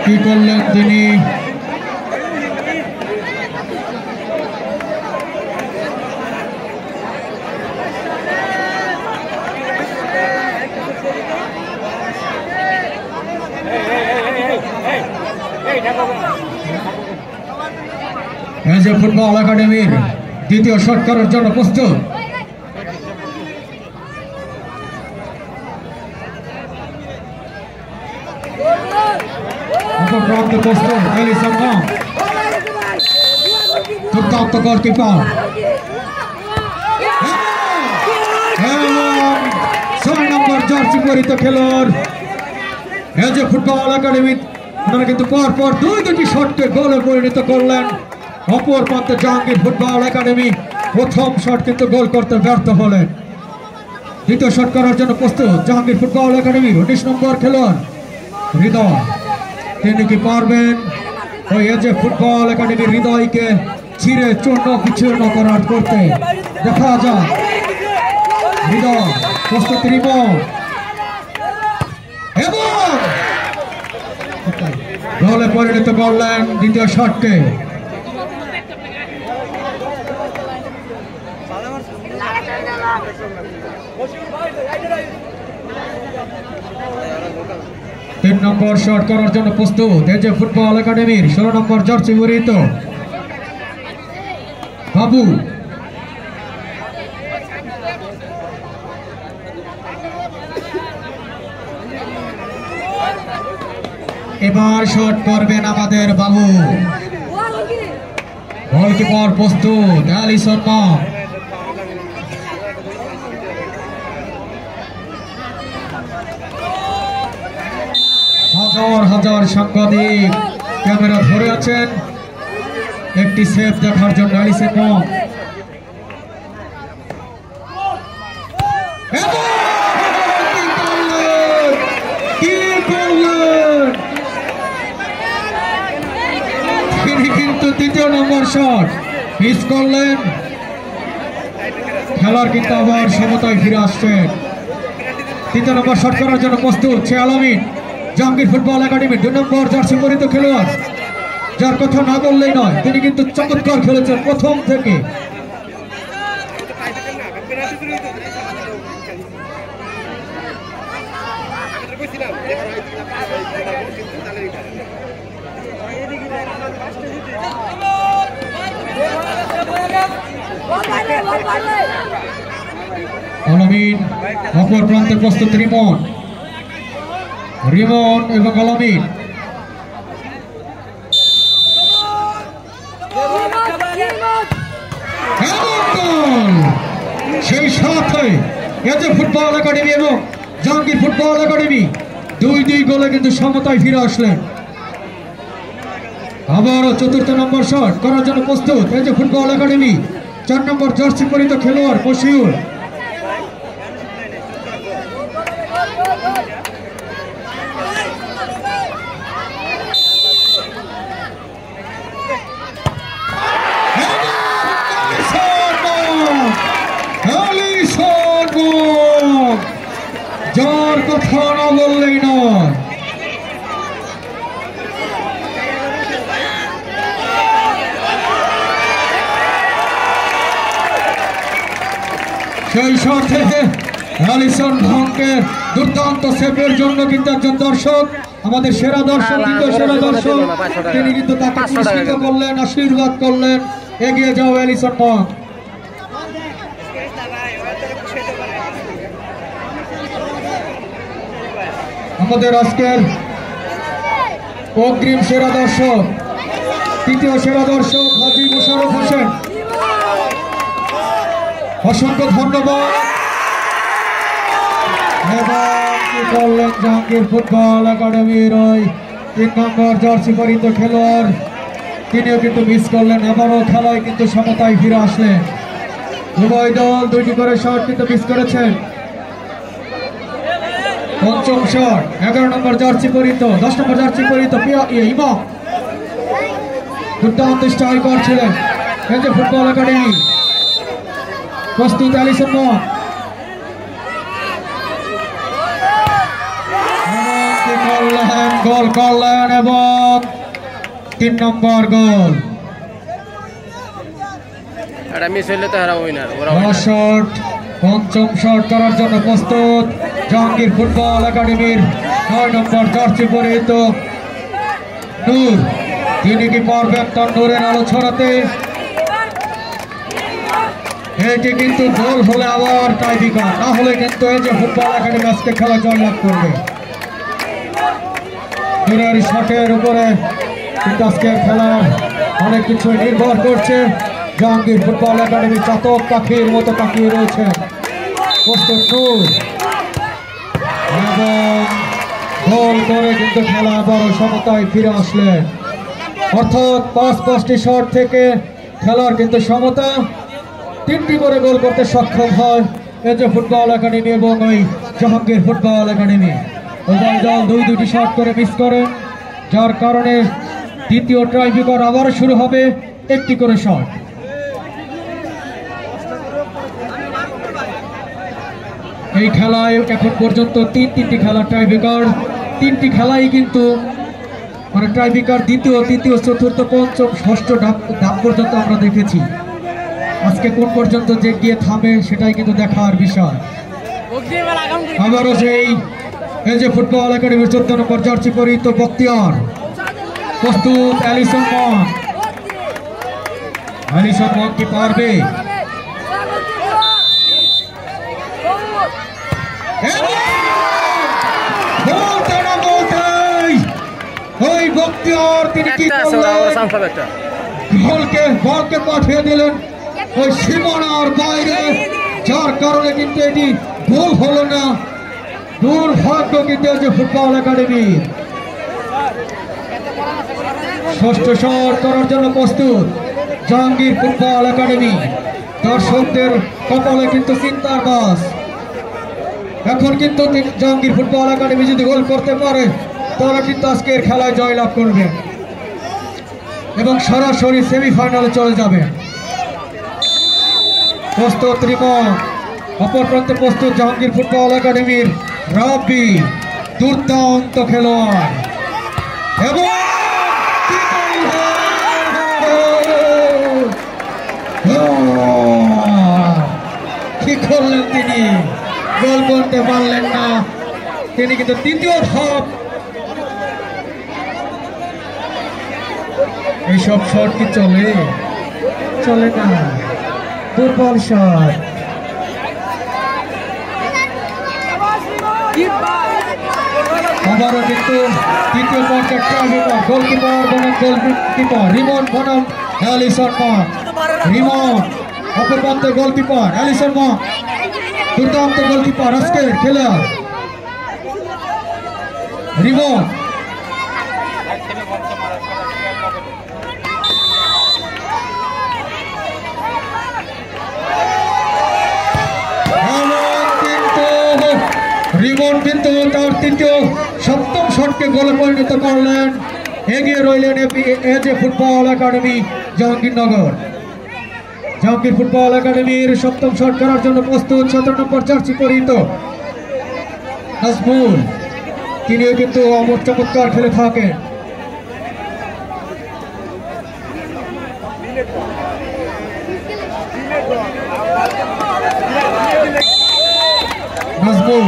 কি করলেন তিনি? ফুটবল একাডেমির দ্বিতীয় শট করার জন্য প্রস্তুত। দুর্দান্ত গোলকিপার এবং ৬ নম্বর জার্সি পরিহিত খেলোয়াড় ফুটবল একাডেমি ওনারা কিন্তু পরপর দুটি শটকে গোলে পরিণত করলেন। অপর প্রান্তে জাহাঙ্গীর ফুটবল একাডেমি প্রথম শট কিন্তু গোল করতে ব্যর্থ হলেন। দ্বিতীয় শট করার জন্য প্রস্তুত জাহাঙ্গীর ফুটবল একাডেমির ১৯ নম্বর খেলোয়াড় হৃদয়। তিনি কি পারবেন ওই ফুটবল একাডেমির হৃদয়কে ছিঁড়ে চূর্ণ বিচূর্ণ করার করতে? দেখা যাক। হৃদয় প্রস্তুত এবং গোলে পরিণত করলেন দ্বিতীয় শটকে। তিন নম্বর শট করার জন্য প্রস্তুত ফুটবল একাডেমির ১৬ নম্বর জার্সি পরিহিত বাবু। এবার শট করবেন আমাদের বাবু। গোলকিপার প্রস্তুত অ্যালিসন মম। হাজার হাজার সাংবাদিক ক্যামেরা ধরে আছেন একটি সেভ দেখার জন্য। অ্যালিসন মম তিনি কিন্তু দ্বিতীয় নম্বর শট মিস করলেন। খেলার কিন্তু আবার সমতায় ফিরে আসছেন। তৃতীয় নম্বর শট করার জন্য প্রস্তুত আলামিন জাহাঙ্গীর ফুটবল একাডেমির ২ নম্বর জার্সি পরিহিত খেলোয়াড়, যার কথা না বললেই নয়। তিনি কিন্তু চমৎকার খেলেছেন প্রথম থেকে। আলামিন অপর প্রান্তে প্রস্তুত রিমন এবং আলামিন। সেই সাথে ফুটবল একাডেমি এবং জাহাঙ্গীর ফুটবল একাডেমি ২-২ গোলে কিন্তু সমতায় ফিরে আসলেন। আবারও চতুর্থ নম্বর শট করার জন্য প্রস্তুত ফুটবল একাডেমি ৪ নম্বর জার্সি পরিহিত খেলোয়াড় মশিউর। যার কথা না বললেই নয়। সেই সাথে অ্যালিসন ভংকে দুর্দান্ত সেভের জন্য কিন্তু একজন দর্শক, আমাদের সেরা দর্শক, দ্বিতীয় সেরা দর্শক, তিনি কিন্তু তাকে পুরস্কৃত করলেন, আশীর্বাদ করলেন। এগিয়ে যাও অ্যালিসন ভং। আমাদের আজকের অগ্রিম সেরা দর্শক, তৃতীয় সেরা দর্শক হাজী মোশাররফ হোসেন, অসংখ্য ধন্যবাদ। করলেন জাহাঙ্গীর ফুটবল একাডেমির ওই ৩ নম্বর জার্সি পরিহিত খেলোয়াড়, তিনিও কিন্তু মিস করলেন। আবারও খেলায় কিন্তু সমতায় ফিরে আসলেন। উভয় দল ২টি করে শট কিন্তু মিস করেছেন। পঞ্চম শট ১১ নম্বর জার্সি পরিহিত ১০ নম্বর জার্সি পরিহিত ইমাম দুর্দান্ত স্ট্রাইকার ছিলেন ফুটবল একাডেমি। প্রস্তুত অ্যালিসন মম। করলেন গোল করলেন এবং 3 নম্বর গোল। শট, পঞ্চম শট করার জন্য প্রস্তুত জাহাঙ্গীর ফুটবল একাডেমির 9 নম্বর জার্সি পরিহিত নূর। তিনি কি পারবেন তার নূরের আলো ছড়াতে? এটি কিন্তু গোল হলে আবার টাইব্রেকার, না হলে কিন্তু এই যে ফুটবল একাডেমি আজকে খেলা জয়লাভ করবে। নূরের শটের উপরে কিন্তু আজকের খেলার অনেক কিছু নির্ভর করছে। জাহাঙ্গীর ফুটবল একাডেমি চাতক পাখির মতো তাকিয়ে রয়েছে। প্রস্তুত নূর এবং গোল করে কিন্তু খেলা আবারও সমতায় ফিরে আসলেন। অর্থাৎ 5টি শট থেকে খেলার কিন্তু সমতা, 3টি করে গোল করতে সক্ষম হয় এই যে ফুটবল একাডেমি এবং ওই জাহাঙ্গীর ফুটবল একাডেমি। উভয় দল 2টি শট করে মিস করেন, যার কারণে দ্বিতীয় টাইব্রেকার আবার শুরু হবে। 1টি করে শট। এই খেলায় এখন পর্যন্ত 3টি খেলা টাইব্রেকার, 3টি খেলাই কিন্তু মানে টাইব্রেকার দ্বিতীয়, তৃতীয়, চতুর্থ, পঞ্চম, ষষ্ঠ ধাপ পর্যন্ত আমরা দেখেছি। আজকে কোন পর্যন্ত যে গিয়ে থামে সেটাই কিন্তু দেখার বিষয়। আবারও সেই এই যে ফুটবল একাডেমির 14 নম্বর জার্সি পরিহিত বক্তিয়ার। প্রস্তুত অ্যালিসন মং। অ্যালিসন মং কি পারবে? ওই বক্তিয়ার তিনি কি বলকে পাঠিয়ে দিলেন ওই সীমানার বাইরে, যার কারণে কিন্তু এটি গোল হলো না। দুর্ভাগ্য কিন্তু যে ফুটবল একাডেমি। ষষ্ঠ শট করার জন্য প্রস্তুত জাহাঙ্গীর ফুটবল একাডেমি। দর্শকদের কপালে কিন্তু চিন্তার বাস। এখন কিন্তু জাহাঙ্গীর ফুটবল একাডেমি যদি গোল করতে পারে তারা কিন্তু আজকের খেলায় জয়লাভ করবে এবং সরাসরি সেমিফাইনালে চলে যাবে। প্রস্তুত রিমন, অপর প্রান্তে প্রস্তুত জাহাঙ্গীর ফুটবল একাডেমির রাব্বি। দুর্দান্ত খেলোয়াড় এবং কি করলেন তিনি, গোল করতে পারলেন না। তিনি কিন্তু তৃতীয় ধাপ। এইসব শট কি চলে? চলে না, দুর্বল শট। আবারও কিন্তু তৃতীয় পর্যায়ে টাইব্রেকার। গোলকিপার বনাম গোলকিপার রিমন বনাম অ্যালিসন মং। রিমন অপর প্রান্তে গোলকিপার অ্যালিসন মং। দুর্দান্ত গোলকিপার আজকের খেলোয়াড় রিমন। রিমন কিন্তু তার তৃতীয় সপ্তম শটকে গোলে পরিণত করলেন। এগিয়ে রইলেন AJ football academy Jahangirnagar. Jahangir football একাডেমির সপ্তম শট করার জন্য প্রস্তুত 17 নম্বর জার্সি পরিহিত নাজমুল। তিনিও কিন্তু অমর চমৎকার খেলে থাকেন। নাজমুল